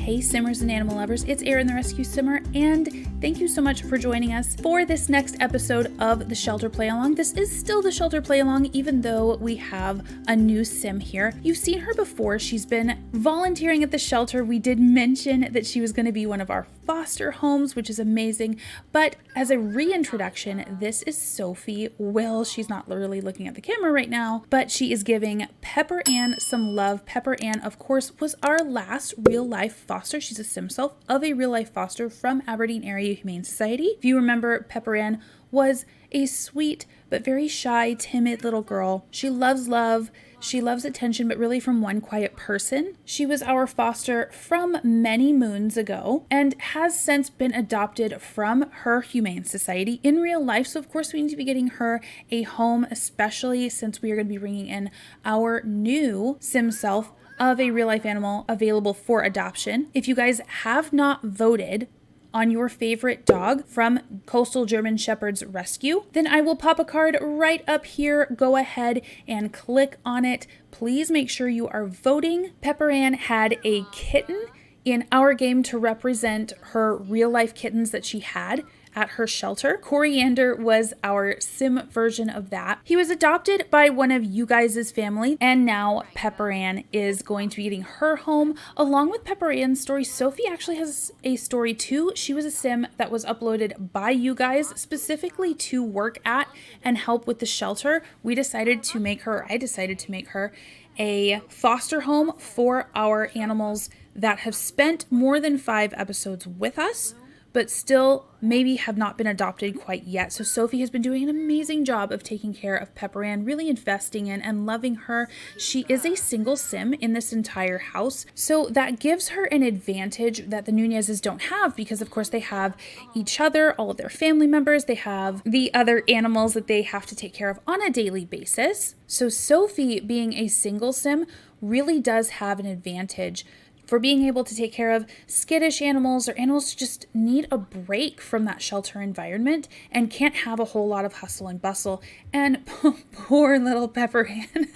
Hey Simmers and animal lovers, it's Erin the Rescue Simmer, and thank you so much for joining us for this next episode of the Shelter Play Along. This is still the Shelter Play Along, even though we have a new sim here. You've seen her before. She's been volunteering at the shelter. We did mention that she was going to be one of our foster homes, which is amazing. But as a reintroduction, this is Sophie Will. She's not literally looking at the camera right now, but she is giving Pepper Ann some love. Pepper Ann, of course, was our last real-life foster. She's a sim self of a real-life foster from Aberdeen Area Humane Society. If you remember, Pepper Ann was a sweet but very shy, timid little girl. She loves love. She loves attention, but really from one quiet person. She was our foster from many moons ago and has since been adopted from her Humane Society in real life. So of course we need to be getting her a home, especially since we are going to be bringing in our new sim self of a real life animal available for adoption. If you guys have not voted on your favorite dog from Coastal German Shepherd's Rescue, then I will pop a card right up here. Go ahead and click on it. Please make sure you are voting. Pepper Ann had a kitten in our game to represent her real life kittens that she had at her shelter. Coriander was our sim version of that. He was adopted by one of you guys' family, and now Pepper Ann is going to be getting her home. Along with Pepper Ann's story, Sophie actually has a story too. She was a sim that was uploaded by you guys specifically to work at and help with the shelter. I decided to make her a foster home for our animals that have spent more than 5 episodes with us, but still maybe have not been adopted quite yet. So Sophie has been doing an amazing job of taking care of Pepper Ann, really investing in and loving her. She is a single sim in this entire house, so that gives her an advantage that the Nunezes don't have, because of course they have each other, all of their family members, they have the other animals that they have to take care of on a daily basis. So Sophie, being a single sim, really does have an advantage for being able to take care of skittish animals or animals who just need a break from that shelter environment and can't have a whole lot of hustle and bustle. And poor little Pepper Ann,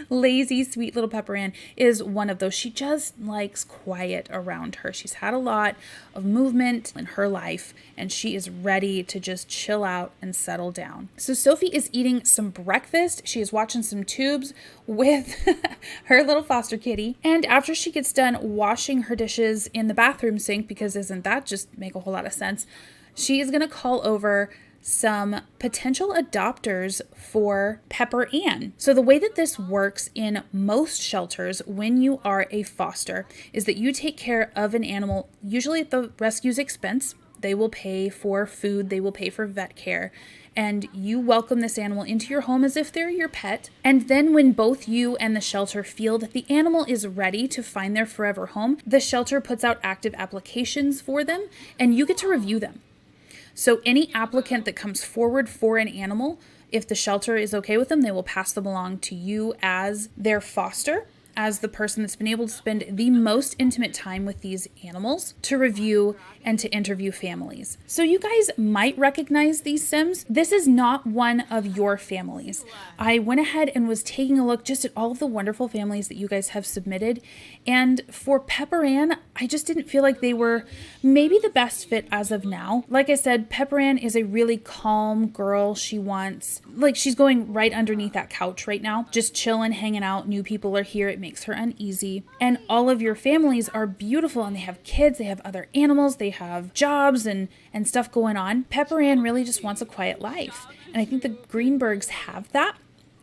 lazy, sweet little Pepper Ann is one of those. She just likes quiet around her. She's had a lot of movement in her life and she is ready to just chill out and settle down. So Sophie is eating some breakfast. She is watching some tubes with her little foster kitty. And after she gets done washing her dishes in the bathroom sink, because doesn't that just make a whole lot of sense, she is going to call over some potential adopters for Pepper Ann. So the way that this works in most shelters when you are a foster is that you take care of an animal, usually at the rescue's expense. They will pay for food, they will pay for vet care, and you welcome this animal into your home as if they're your pet. And then when both you and the shelter feel that the animal is ready to find their forever home, the shelter puts out active applications for them and you get to review them. So any applicant that comes forward for an animal, if the shelter is okay with them, they will pass them along to you as their foster, as the person that's been able to spend the most intimate time with these animals, to review and to interview families. So you guys might recognize these sims. This is not one of your families. I went ahead and was taking a look just at all of the wonderful families that you guys have submitted. And for Pepper Ann, I just didn't feel like they were maybe the best fit as of now. Like I said, Pepper Ann is a really calm girl. She's going right underneath that couch right now, just chilling, hanging out. New people are here. It makes her uneasy. And all of your families are beautiful and they have kids, they have other animals, they have jobs and stuff going on. Pepper Ann really just wants a quiet life. And I think the Greenbergs have that.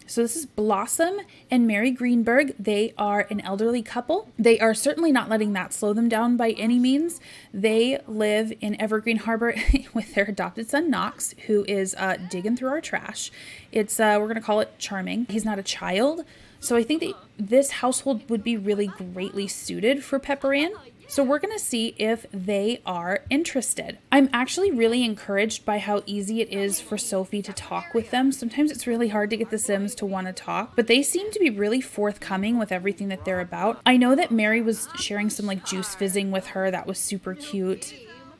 So this is Blossom and Mary Greenberg. They are an elderly couple. They are certainly not letting that slow them down by any means. They live in Evergreen Harbor with their adopted son, Knox, who is digging through our trash. It's, we're going to call it charming. He's not a child. So I think that this household would be really greatly suited for Pepper Ann. So we're going to see if they are interested. I'm actually really encouraged by how easy it is for Sophie to talk with them. Sometimes it's really hard to get the Sims to want to talk, but they seem to be really forthcoming with everything that they're about. I know that Mary was sharing some like juice fizzing with her. That was super cute.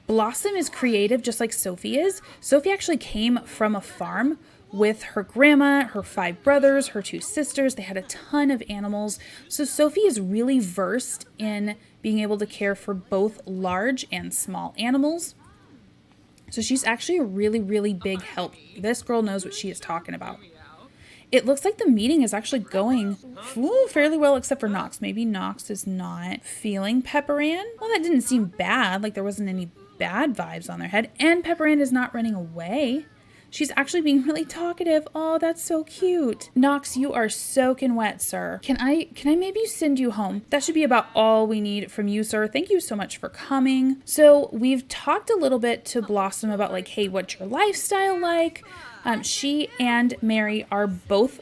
Blossom is creative just like Sophie is. Sophie actually came from a farm with her grandma, her 5 brothers, her 2 sisters. They had a ton of animals. So Sophie is really versed in being able to care for both large and small animals. So she's actually a really, really big help. This girl knows what she is talking about. It looks like the meeting is actually going fairly well, except for Knox. Maybe Knox is not feeling Pepper Ann. Well, that didn't seem bad. Like there wasn't any bad vibes on their head. And Pepper Ann is not running away. She's actually being really talkative. Oh, that's so cute. Knox, you are soaking wet, sir. Can I maybe send you home? That should be about all we need from you, sir. Thank you so much for coming. So we've talked a little bit to Blossom about like, hey, what's your lifestyle like? She and Mary are both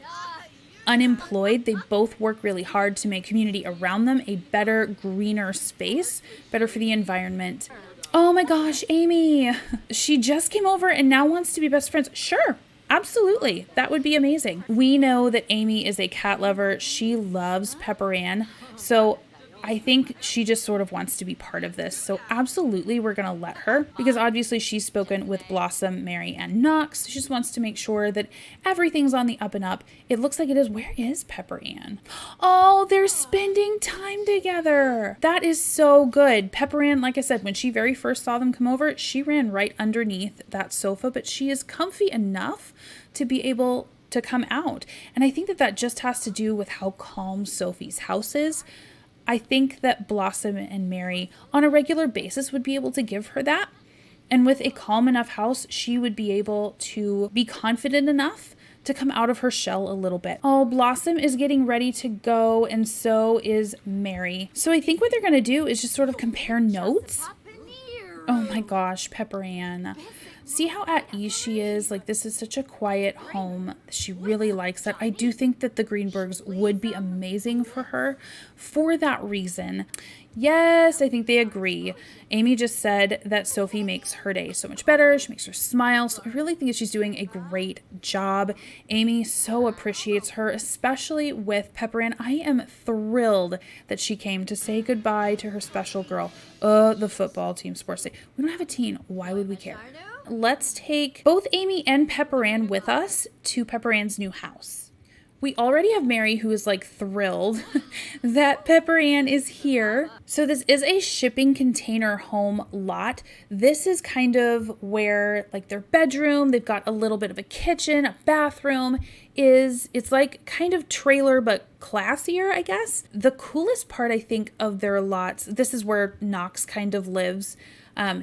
unemployed. They both work really hard to make community around them a better, greener space, better for the environment. Oh my gosh, Amy, she just came over and now wants to be best friends. Sure, absolutely. That would be amazing. We know that Amy is a cat lover. She loves Pepper Ann. So I think she just sort of wants to be part of this. So absolutely, we're going to let her because obviously she's spoken with Blossom, Mary, and Knox. She just wants to make sure that everything's on the up and up. It looks like it is. Where is Pepper Ann? Oh, they're spending time together. That is so good. Pepper Ann, like I said, when she very first saw them come over, she ran right underneath that sofa, but she is comfy enough to be able to come out. And I think that that just has to do with how calm Sophie's house is. I think that Blossom and Mary on a regular basis would be able to give her that. And with a calm enough house, she would be able to be confident enough to come out of her shell a little bit. Oh, Blossom is getting ready to go, and so is Mary. So I think what they're going to do is just sort of compare notes. Oh my gosh, Pepper Ann. See how at ease she is? Like, this is such a quiet home. She really likes that. I do think that the Greenbergs would be amazing for her for that reason. Yes, I think they agree. Amy just said that Sophie makes her day so much better. She makes her smile. So I really think that she's doing a great job. Amy so appreciates her, especially with Pepper Ann. I am thrilled that she came to say goodbye to her special girl. The football team sports day. We don't have a teen. Why would we care? Let's take both Amy and Pepper Ann with us to Pepper Ann's new house. We already have Mary, who is like thrilled that Pepper Ann is here. So this is a shipping container home lot. This is kind of where like their bedroom, they've got a little bit of a kitchen, a bathroom it's like kind of trailer, but classier, I guess. The coolest part, I think, of their lots, this is where Knox kind of lives.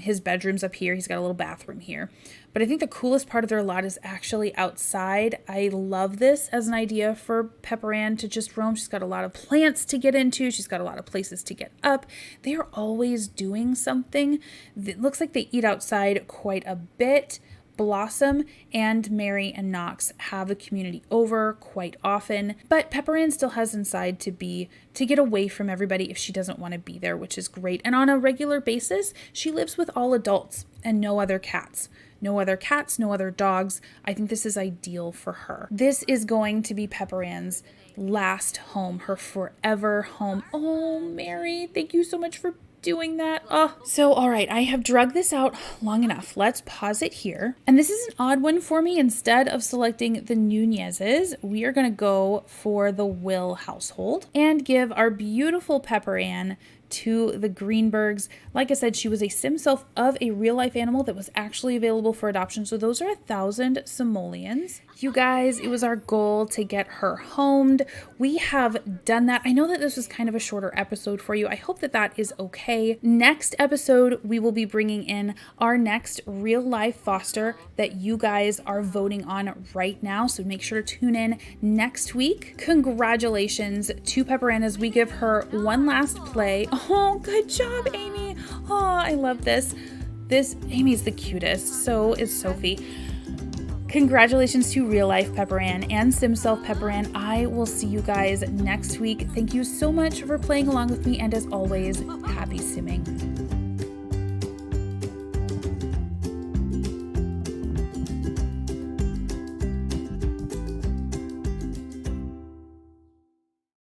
His bedroom's up here. He's got a little bathroom here. But I think the coolest part of their lot is actually outside. I love this as an idea for Pepper Ann to just roam. She's got a lot of plants to get into. She's got a lot of places to get up. They are always doing something. It looks like they eat outside quite a bit. Blossom and Mary and Knox have the community over quite often, but Pepper Ann still has inside to get away from everybody if she doesn't want to be there, which is great. And on a regular basis, she lives with all adults and no other cats. No other cats, no other dogs. I think this is ideal for her. This is going to be Pepper Ann's last home, her forever home. Oh, Mary, thank you so much for doing that. So all right, I have drugged this out long enough. Let's pause it here. And this is an odd one for me. Instead of selecting the Nunez's, we are going to go for the Will household and give our beautiful Pepper Ann to the Greenbergs. Like I said, she was a sim self of a real life animal that was actually available for adoption. So those are 1,000 simoleons. You guys, it was our goal to get her homed. We have done that. I know that this was kind of a shorter episode for you. I hope that that is okay. Next episode, we will be bringing in our next real life foster that you guys are voting on right now. So make sure to tune in next week. Congratulations to Pepper Ann as we give her one last play. Oh, good job, Amy. Oh, I love this. Amy's the cutest. So is Sophie. Congratulations to real life Pepper Ann and sim self Pepper Ann. I will see you guys next week. Thank you so much for playing along with me. And as always, happy simming.